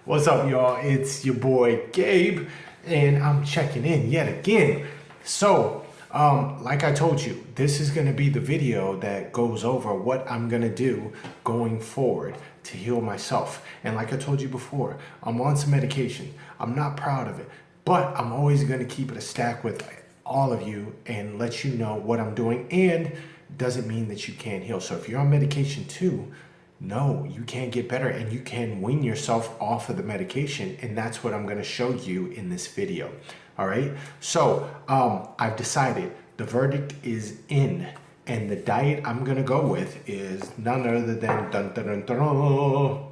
What's up, y'all? It's your boy Gabe, and I'm checking in yet again. So, like I told you, this is going to be the video that goes over what I'm going to do going forward to heal myself. And like I told you before, I'm on some medication. I'm not proud of it, but I'm always going to keep it a stack with all of you and let you know what I'm doing. And doesn't mean that you can't heal. So if you're on medication too, no, you can't get better, and you can wean yourself off of the medication, and that's what I'm going to show you in this video. All right, so I've decided the verdict is in, and the diet I'm going to go with is none other than dun, dun, dun, dun, dun,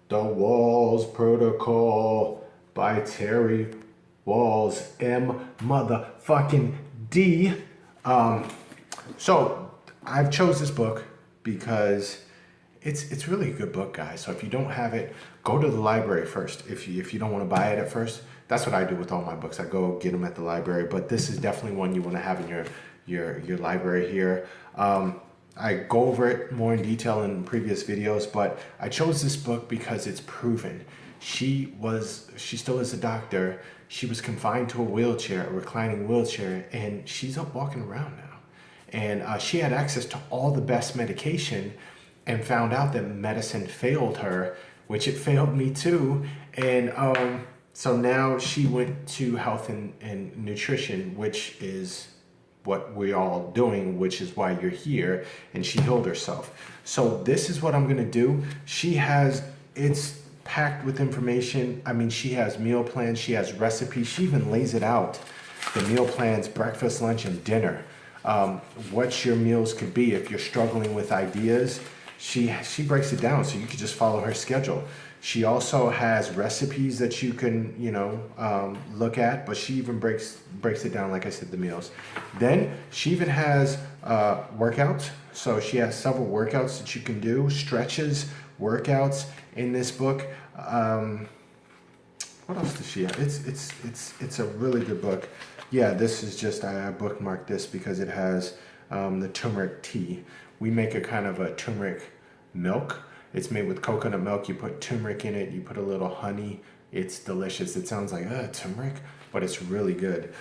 The Walls Protocol by Terry Walls, M motherfucking D. So I've chose this book because it's really a good book, guys. So if you don't have it, go to the library first. If you don't want to buy it at first, that's what I do with all my books. I go get them at the library. But this is definitely one you want to have in your library here. I go over it more in detail in previous videos, but I chose this book because it's proven. She still is a doctor. She was confined to a wheelchair, a reclining wheelchair, and she's up walking around now. And she had access to all the best medication and found out that medicine failed her, which it failed me too. And so now she went to health and nutrition, which is what we're all doing, which is why you're here, and she healed herself. So this is what I'm gonna do. It's packed with information. I mean, she has meal plans, she has recipes, she even lays it out. The meal plans, breakfast, lunch, and dinner. What your meals could be if you're struggling with ideas. She breaks it down so you can just follow her schedule. She also has recipes that you can, look at, but she even breaks it down, like I said, the meals. Then she even has workouts. So she has several workouts that you can do, stretches, workouts in this book. What else does she have? It's a really good book. Yeah, this is just, I bookmarked this because it has the turmeric tea. We make a kind of a turmeric milk. It's made with coconut milk. You put turmeric in it. You put a little honey. It's delicious. It sounds like turmeric, but it's really good.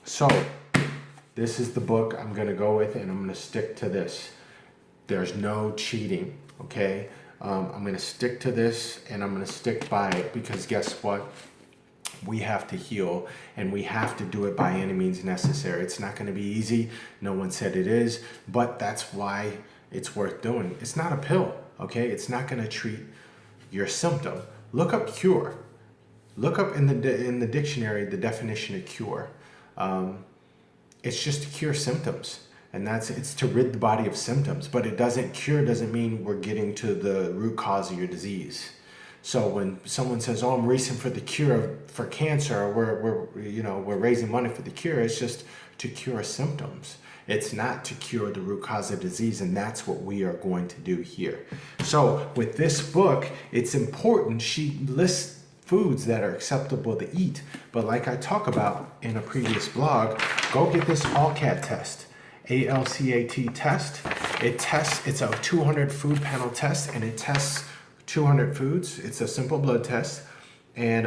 So this is the book I'm going to go with, and I'm going to stick to this. There's no cheating, okay? I'm going to stick to this, and I'm going to stick by it because guess what? We have to heal, and we have to do it by any means necessary. It's not going to be easy. No one said it is, but that's why it's worth doing. It's not a pill, okay? It's not going to treat your symptom. Look up cure. Look up in the dictionary the definition of cure. It's just to cure symptoms, and it's to rid the body of symptoms. But it doesn't mean we're getting to the root cause of your disease. So when someone says, "Oh, I'm racing for the cure for cancer," or we're raising money for the cure, it's just to cure symptoms. It's not to cure the root cause of disease, and that's what we are going to do here. So with this book, it's important. She lists foods that are acceptable to eat, but like I talk about in a previous blog, go get this ALCAT test, ALCAT test. It's a 200 food panel test, and it tests 200 foods. It's a simple blood test, and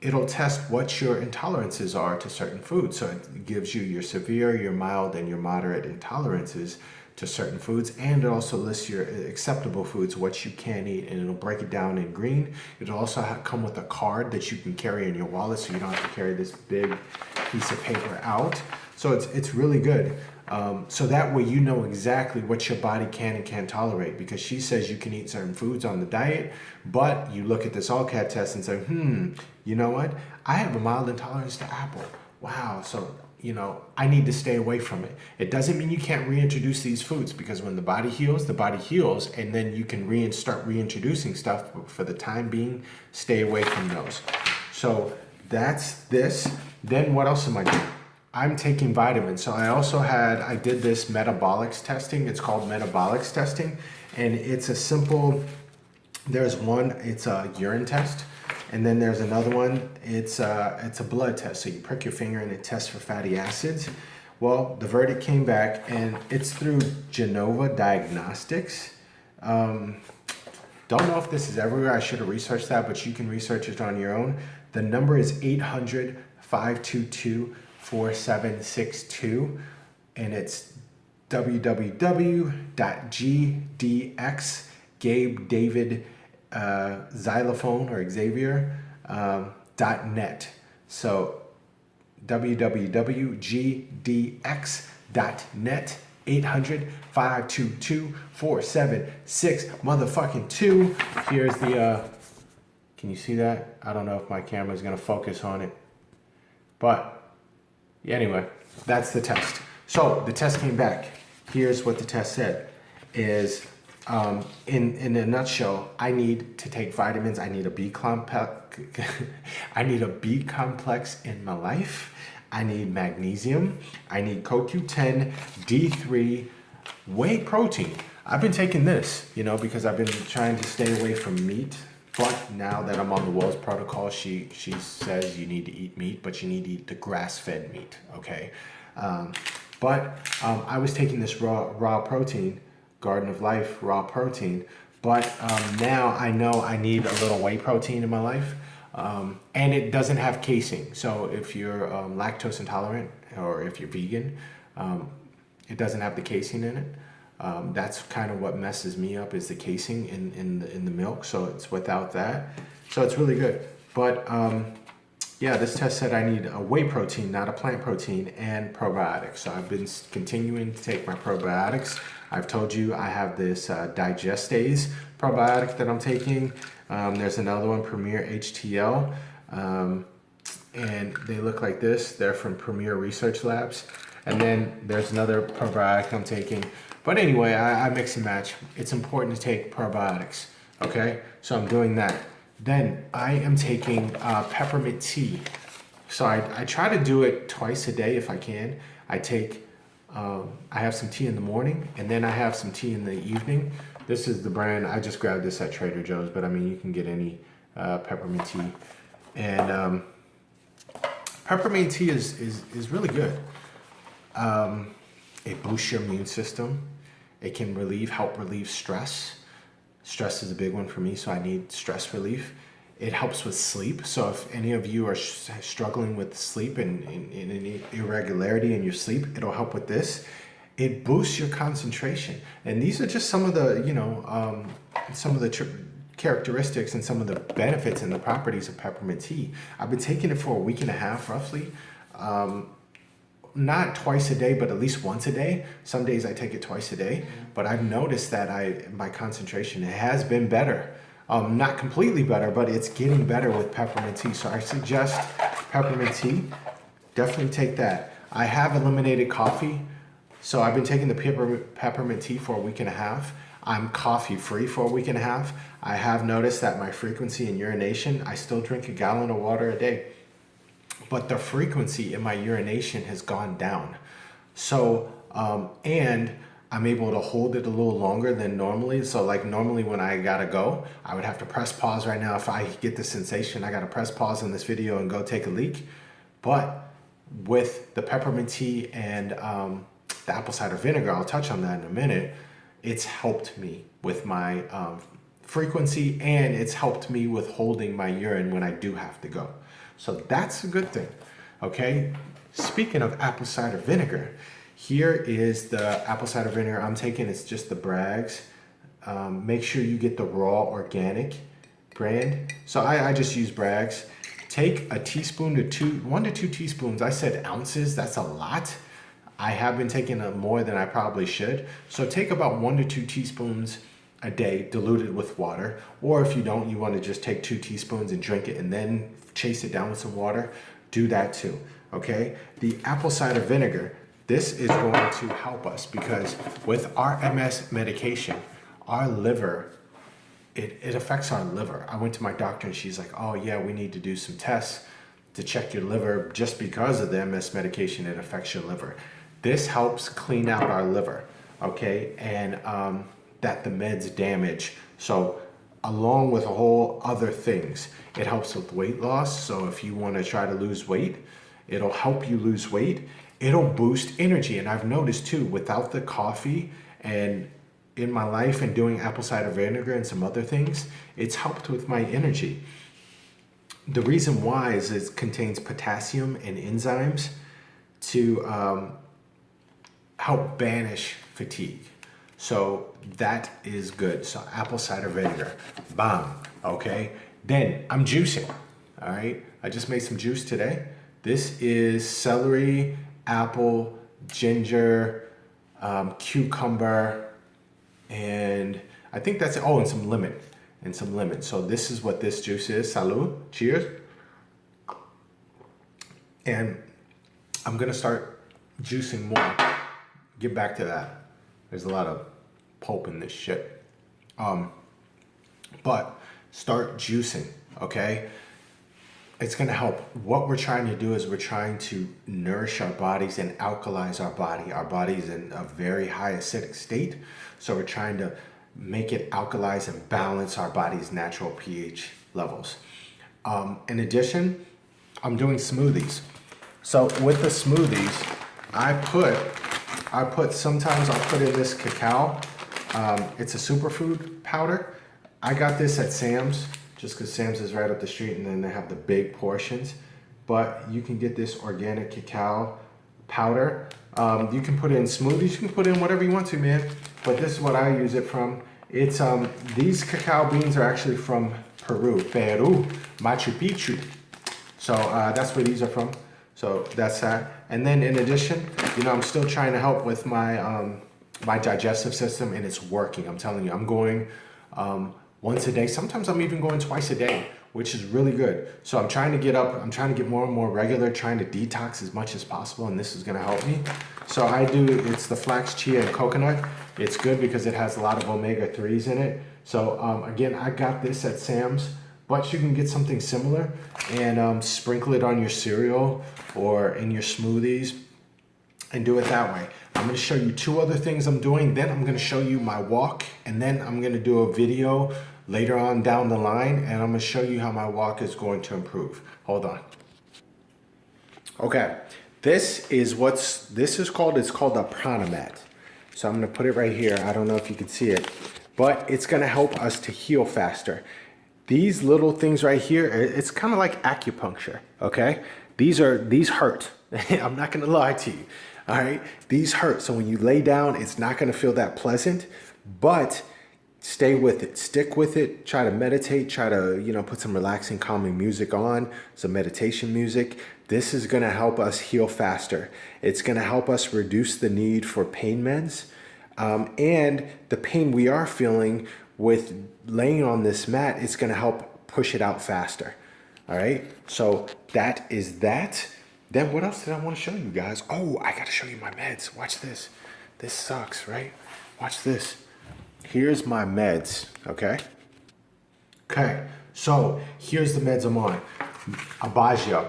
it'll test what your intolerances are to certain foods. So it gives you your severe, your mild, and your moderate intolerances to certain foods, and it also lists your acceptable foods, what you can eat, and it'll break it down in green. It'll also come with a card that you can carry in your wallet, so you don't have to carry this big piece of paper out. So it's really good. So that way you know exactly what your body can and can't tolerate, because she says you can eat certain foods on the diet, but you look at this ALCAT test and say, you know what? I have a mild intolerance to apple. Wow, so I need to stay away from it. It doesn't mean you can't reintroduce these foods, because when the body heals, and then you can start reintroducing stuff, but for the time being, stay away from those. So that's this. Then what else am I doing? I'm taking vitamins. So I did this metabolics testing. It's called metabolics testing. And it's there's one, it's a urine test. And then there's another one, it's a blood test. So you prick your finger and it tests for fatty acids. Well, the verdict came back, and it's through Genova Diagnostics. Don't know if this is everywhere. I should have researched that, but you can research it on your own. The number is 800-522-4762, and it's www.gdx, Gabe David Xylophone or Xavier .net. So www.gdx.net. 800-522-4762 Here's the can you see that? I don't know if my camera is going to focus on it, but yeah, anyway, that's the test. So the test came back. Here's what the test said is, in a nutshell, I need to take vitamins. I need a B complex. I need a B complex in my life. I need magnesium. I need CoQ10, D3, whey protein. I've been taking this, because I've been trying to stay away from meat. But now that I'm on the Wells protocol, she says you need to eat meat, but you need to eat the grass-fed meat, okay? But I was taking this raw protein, Garden of Life raw protein, but now I know I need a little whey protein in my life, and it doesn't have casein. So if you're lactose intolerant or if you're vegan, it doesn't have the casein in it. That's kind of what messes me up, is the casein in the milk. So it's without that. So it's really good. But yeah, this test said I need a whey protein, not a plant protein, and probiotics. So I've been continuing to take my probiotics. I've told you I have this digestase probiotic that I'm taking. There's another one, Premier HTL, and they look like this. They're from Premier Research Labs. And then there's another probiotic I'm taking. But anyway, I mix and match. It's important to take probiotics, okay? So I'm doing that. Then I am taking peppermint tea. So I try to do it twice a day if I can. I have some tea in the morning, and then I have some tea in the evening. This is the brand, I just grabbed this at Trader Joe's, but I mean, you can get any peppermint tea. And peppermint tea is really good. It boosts your immune system. It can help relieve stress. Stress is a big one for me, so I need stress relief. It helps with sleep. So if any of you are struggling with sleep and any irregularity in your sleep, it'll help with this. It boosts your concentration. And these are just some of the, characteristics and some of the benefits and the properties of peppermint tea. I've been taking it for a week and a half, roughly. Not twice a day, but at least once a day. Some days I take it twice a day, but I've noticed that my concentration has been better. Not completely better, but it's getting better with peppermint tea. So I suggest peppermint tea. Definitely take that. I have eliminated coffee. So I've been taking the peppermint tea for a week and a half. I'm coffee free for a week and a half. I have noticed that my frequency in urination, I still drink a gallon of water a day, but the frequency in my urination has gone down. So, and I'm able to hold it a little longer than normally. So like normally when I gotta go, I would have to press pause right now. If I get the sensation, I gotta press pause in this video and go take a leak. But with the peppermint tea and the apple cider vinegar, I'll touch on that in a minute, it's helped me with my frequency, and it's helped me with holding my urine when I do have to go. So that's a good thing, okay? Speaking of apple cider vinegar, here is the apple cider vinegar I'm taking. It's just the Bragg's. Make sure you get the raw organic brand. So I just use Bragg's. Take a teaspoon to 1 to 2 teaspoons. I said ounces, that's a lot. I have been taking more than I probably should. So take about 1 to 2 teaspoons a day, diluted with water. Or if you don't, you want to just take 2 teaspoons and drink it and then chase it down with some water, do that too, okay? The apple cider vinegar, this is going to help us because with our MS medication, our liver, it affects our liver. I went to my doctor and she's like, oh yeah, we need to do some tests to check your liver just because of the MS medication, it affects your liver. This helps clean out our liver, okay? And that the meds damage. So along with a whole other things, it helps with weight loss. So if you want to try to lose weight, it'll help you lose weight. It'll boost energy. And I've noticed too, without the coffee and in my life and doing apple cider vinegar and some other things, it's helped with my energy. The reason why is it contains potassium and enzymes to help banish fatigue. So that is good. So apple cider vinegar, bam, okay? Then I'm juicing, all right? I just made some juice today. This is celery, apple, ginger, cucumber, and I think that's it. Oh, and some lemon. So this is what this juice is. Salud, cheers. And I'm gonna start juicing more. Get back to that. There's a lot of pulp in this shit. But start juicing, okay? It's gonna help. What we're trying to do is we're trying to nourish our bodies and alkalize our body. Our body's in a very high acidic state, so we're trying to make it alkalize and balance our body's natural pH levels. In addition, I'm doing smoothies. So with the smoothies, I put sometimes I'll put in this cacao. It's a superfood powder. I got this at Sam's, just because Sam's is right up the street and then they have the big portions. But you can get this organic cacao powder. You can put it in smoothies, you can put it in whatever you want to, man. But this is what I use it from. It's these cacao beans are actually from Peru, Machu Picchu. So that's where these are from. So that's that. And then in addition, you know, I'm still trying to help with my my digestive system, and it's working. I'm telling you, I'm going once a day. Sometimes I'm even going twice a day, which is really good. So I'm trying to get up. I'm trying to get more and more regular, trying to detox as much as possible, and this is going to help me. So it's the flax, chia, and coconut. It's good because it has a lot of omega-3s in it. So again, I got this at Sam's, but you can get something similar and sprinkle it on your cereal or in your smoothies and do it that way. I'm going to show you 2 other things I'm doing. Then I'm going to show you my walk, and then I'm going to do a video later on down the line, and I'm going to show you how my walk is going to improve. Hold on. Okay, it's called a prana mat. So I'm going to put it right here. I don't know if you can see it, but it's going to help us to heal faster. These little things right here, it's kind of like acupuncture, okay? These hurt. I'm not going to lie to you. All right, these hurt. So when you lay down, it's not going to feel that pleasant, but stay with it, stick with it, try to meditate, try to, you know, put some relaxing, calming music on, some meditation music. This is going to help us heal faster. It's going to help us reduce the need for pain meds, and the pain we are feeling with laying on this mat, it's going to help push it out faster. All right, so that is that. Then what else did I want to show you guys? Oh, I got to show you my meds. Watch this. This sucks, right? Watch this. Here's my meds, okay? Okay, so here's the meds I'm on. Abagio,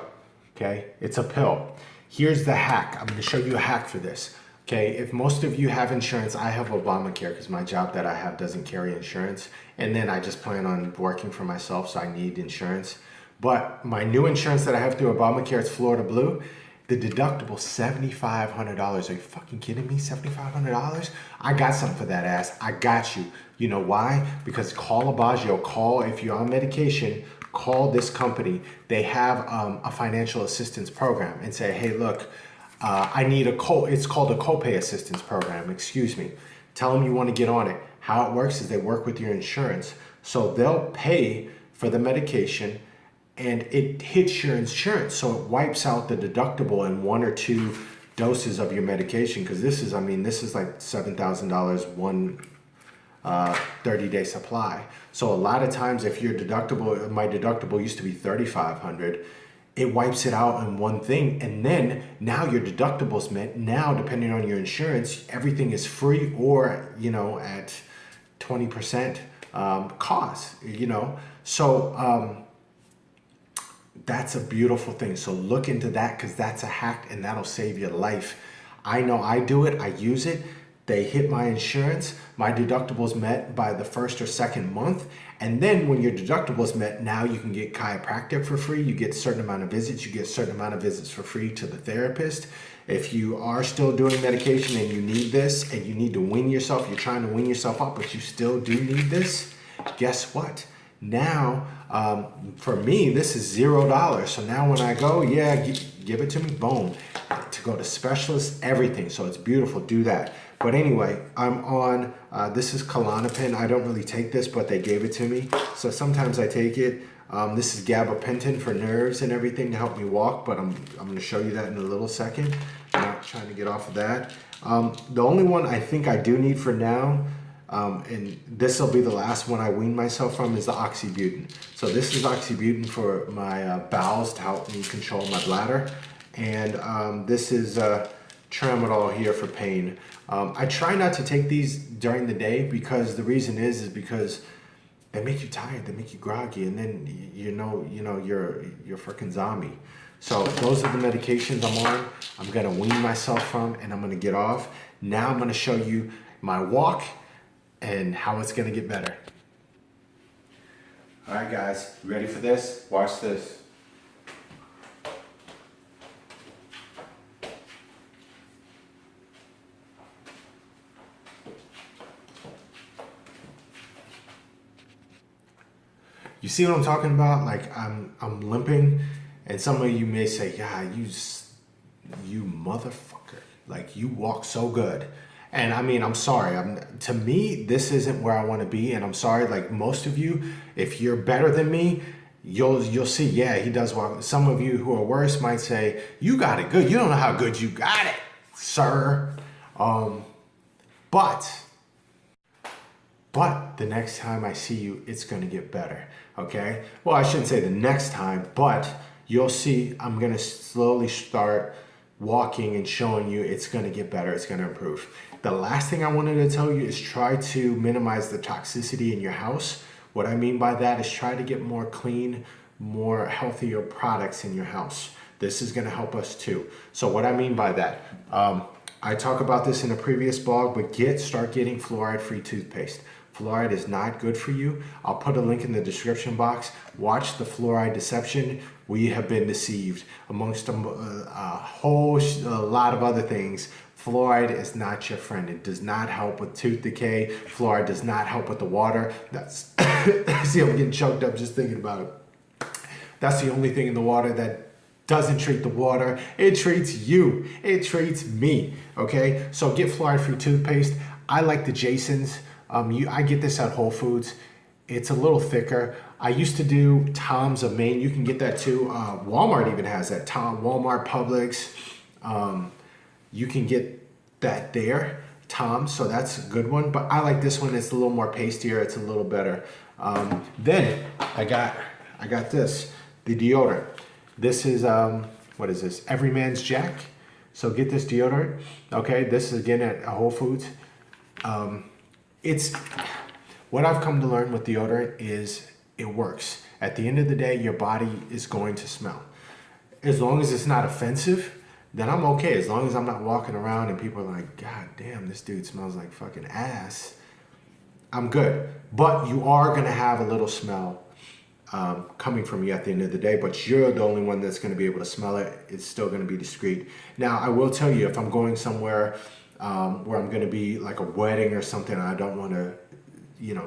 okay? It's a pill. Here's the hack. I'm going to show you a hack for this, okay? If most of you have insurance, I have Obamacare because my job that I have doesn't carry insurance. And then I just plan on working for myself, so I need insurance. But my new insurance that I have through Obamacare is Florida Blue. The deductible, $7,500. Are you fucking kidding me? $7,500? I got something for that ass. I got you. You know why? Because call Abagio. If you're on medication, call this company. They have a financial assistance program and say, hey, look, I need it's called a copay assistance program. Excuse me. Tell them you want to get on it. How it works is they work with your insurance. So they'll pay for the medication, and it hits your insurance, so it wipes out the deductible in 1 or 2 doses of your medication. Because this is like $7,000 one 30-day supply. So a lot of times, if your deductible, my deductible used to be $3,500, it wipes it out in one thing, and then now your deductible's met. Now, depending on your insurance, everything is free or, you know, at 20% cost. You know, so. That's a beautiful thing. So look into that, because that's a hack and that'll save your life. I know I do it. I use it. They hit my insurance. My deductible's met by the 1st or 2nd month. And then when your deductible's met, now you can get chiropractic for free. You get a certain amount of visits. You get a certain amount of visits for free to the therapist. If you are still doing medication and you need this and you need to wean yourself, you're trying to wean yourself up, but you still do need this, guess what? Now, for me, this is $0. So now when I go, yeah, give it to me, boom. To go to specialists, everything. So it's beautiful, do that. But anyway, I'm on, this is Klonopin. I don't really take this, but they gave it to me. So sometimes I take it. This is gabapentin for nerves and everything to help me walk, but I'm going to show you that in a little second. I'm not trying to get off of that. The only one I think I do need for now, and this will be the last one I wean myself from, is the oxybutin. So this is oxybutin for my bowels to help me control my bladder. And this is tramadol here for pain. I try not to take these during the day because the reason is because they make you tired, they make you groggy, and then you're a freaking zombie. So those are the medications I'm on. I'm gonna wean myself from, and I'm gonna get off. Now I'm gonna show you my walk and how it's gonna get better. All right, guys, you ready for this? Watch this. You see what I'm talking about? Like I'm limping, and some of you may say, "Yeah, you motherfucker! Like you walk so good." And I mean, I'm sorry. To me, this isn't where I want to be, and I'm sorry. Like most of you, if you're better than me, you'll see. Yeah, he does walk. Some of you who are worse might say, "You got it good. You don't know how good you got it, sir." But the next time I see you, it's going to get better, okay? Well, I shouldn't say the next time, but you'll see I'm going to slowly start walking and showing you it's going to get better, it's going to improve. The last thing I wanted to tell you is try to minimize the toxicity in your house. What I mean by that is try to get more clean, more healthier products in your house. This is going to help us too. So what I mean by that, I talk about this in a previous blog, but start getting fluoride-free toothpaste. Fluoride is not good for you. I'll put a link in the description box. Watch the fluoride deception. We have been deceived. Amongst a lot of other things, fluoride is not your friend. It does not help with tooth decay. Fluoride does not help with the water. That's see, I'm getting choked up just thinking about it. That's the only thing in the water that doesn't treat the water. It treats you. It treats me. Okay? So get fluoride-free toothpaste. I like the Jason's. I get this at Whole Foods. It's a little thicker. I used to do Tom's of Maine. You can get that too. Walmart even has that. Walmart, Publix. You can get that there. Tom's, so that's a good one. But I like this one. It's a little more pastier. It's a little better. Then I got this, the deodorant. This is, what is this? Everyman's Jack. So get this deodorant. Okay, this is again at Whole Foods. It's what I've come to learn with deodorant is it works. At the end of the day, your body is going to smell. As long as it's not offensive, then I'm okay. As long as I'm not walking around and people are like, God damn, this dude smells like fucking ass, I'm good. But you are going to have a little smell coming from you at the end of the day, but you're the only one that's going to be able to smell it. It's still going to be discreet. Now, I will tell you, if I'm going somewhere where I'm going to be like a wedding or something, I don't want to,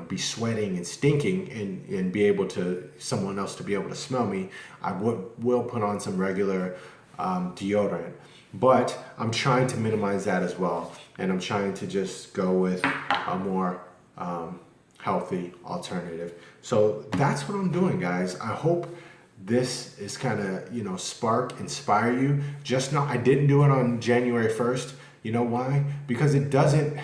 be sweating and stinking and be able to, someone else to be able to smell me, I will put on some regular deodorant. But I'm trying to minimize that as well. And I'm trying to just go with a more healthy alternative. So that's what I'm doing, guys. I hope this is kind of, inspire you. Just know I didn't do it on January 1st. You know why? Because it doesn't,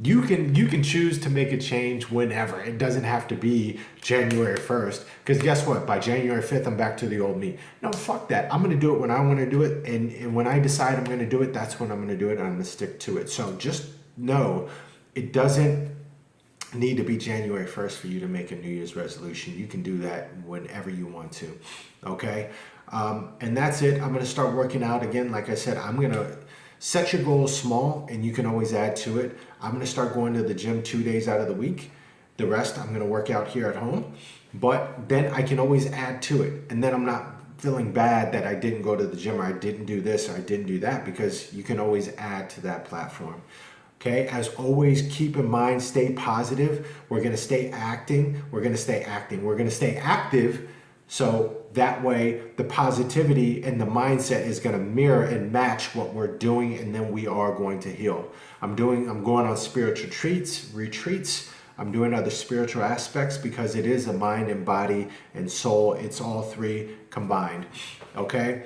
you can choose to make a change whenever. It doesn't have to be January 1st. Because guess what? By January 5th, I'm back to the old me. No, fuck that. I'm going to do it when I want to do it. And when I decide I'm going to do it, that's when I'm going to do it. And I'm going to stick to it. So just know it doesn't need to be January 1st for you to make a New Year's resolution. You can do that whenever you want to. Okay? And that's it. I'm going to start working out again. Like I said, I'm going to set your goals small, and you can always add to it. I'm going to start going to the gym 2 days out of the week. The rest, I'm going to work out here at home. But then I can always add to it. And then I'm not feeling bad that I didn't go to the gym or I didn't do this or I didn't do that, because you can always add to that platform. Okay, as always, keep in mind, stay positive. We're going to stay acting. We're going to stay acting. We're going to stay active. So that way the positivity and the mindset is going to mirror and match what we're doing, and then we are going to heal. I'm going on spiritual retreats. I'm doing other spiritual aspects because it is a mind and body and soul. It's all three combined. Okay?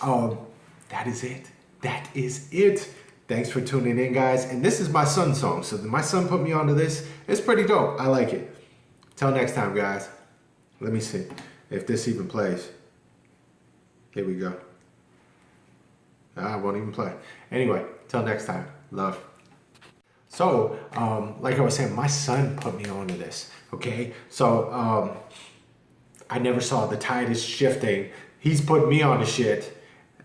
That is it. That is it. Thanks for tuning in, guys. And this is my son's song. So my son put me onto this. It's pretty dope. I like it. Till next time, guys. Let me see if this even plays. Here we go. I won't even play. Anyway, till next time. Love. So, like I was saying, my son put me onto this. Okay? So, I never saw the tide is shifting. He's put me on the shit.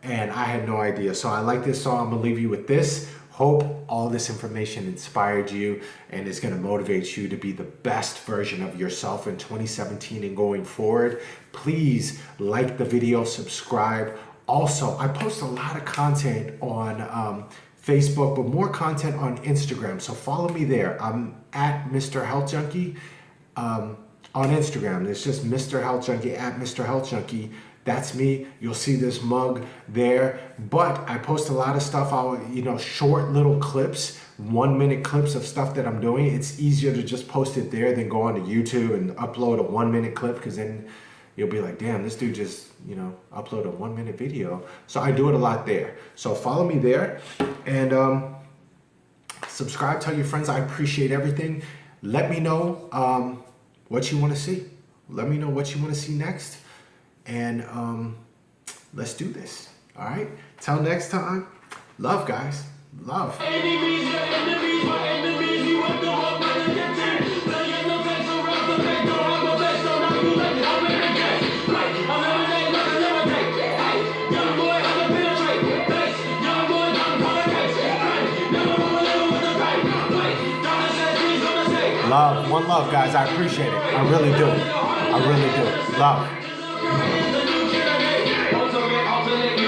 And I had no idea. So I like this song. I'm going to leave you with this. Hope all this information inspired you and is going to motivate you to be the best version of yourself in 2017 and going forward. Please like the video, subscribe. Also, I post a lot of content on Facebook, but more content on Instagram. So follow me there. I'm at Mr. Health Junkie on Instagram. It's just Mr. Health Junkie, at Mr. Health Junkie. That's me. You'll see this mug there. But I post a lot of stuff, short little clips, 1-minute clips of stuff that I'm doing. It's easier to just post it there than go onto YouTube and upload a 1-minute clip, because then you'll be like, damn, this dude just, upload a 1-minute video. So I do it a lot there. So follow me there and subscribe, tell your friends. I appreciate everything. Let me know what you want to see. Let me know what you want to see next. And let's do this. All right. Till next time. Love, guys. Love. Love. One love, guys. I appreciate it. I really do. I really do. Love.